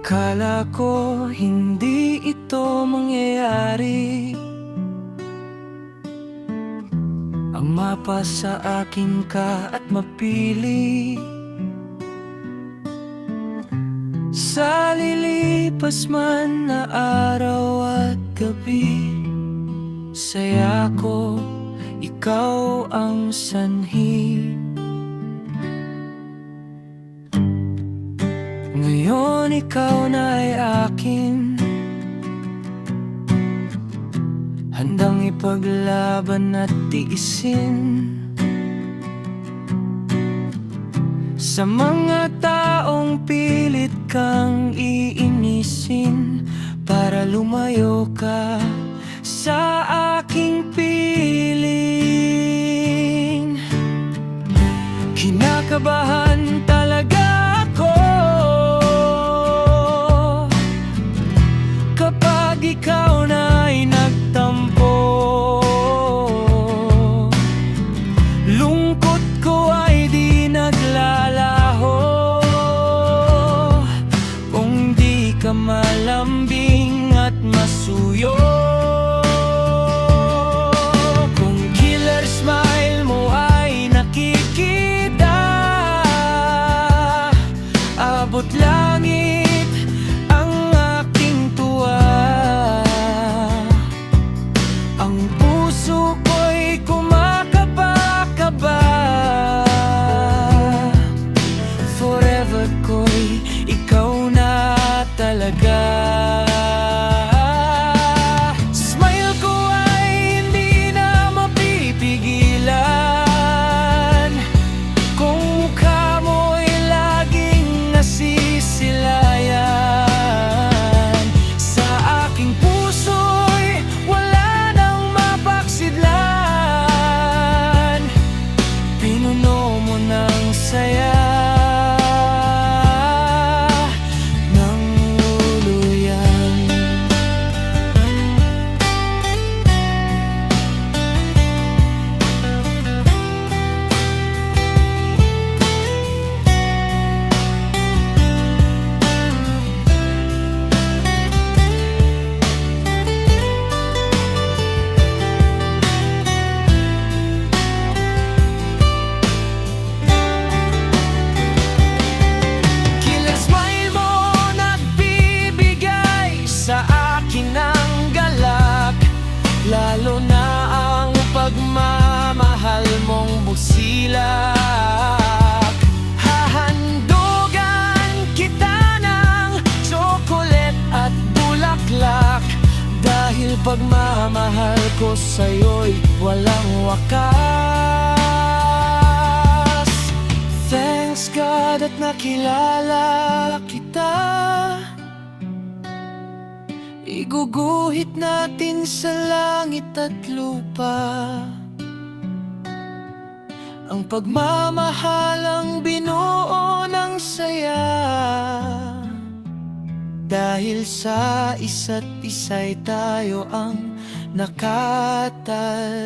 Akala ko hindi ito mangyayari, ang mapa sa akin ka at mapili. Sa lilipas man na araw at gabi, saya ko, ikaw ang sanhi. Ngayon ikaw na ay akin, handang ipaglaban at tiisin sa mga taong pilit kang iinisin, para lumayo ka sa aking piling. Kinakabahan talaga ako kapag ikaw na ay nagtampo. Lungkot ko ay di naglalaho kung di ka malambing at masuyo. Kung killer smile mo ay nakikita, abot langit ang aking tuwa. Ang puso ko'y kumakaba-kaba, forever ko'y ikaw na talaga. Smile ko ay hindi na mapipigilan kung mukha mo'y laging nasisilayan. Sa aking puso'y wala nang mapagsidlan, pinuno mo ng saya ng luluyan. Killer smile mo nagbibigay sa akin ng galak, lalo na ang pagmamahal mong busilak. Hahandugan kita ng tsokolet at bulaklak, dahil pagmamahal ko sa'yo'y walang wakas. Thanks God at nakilala kita, iguguhit natin sa langit at lupa ang pagmamahalang binuo ng saya, dahil sa isa't isa'y tayo ang nakatadhana.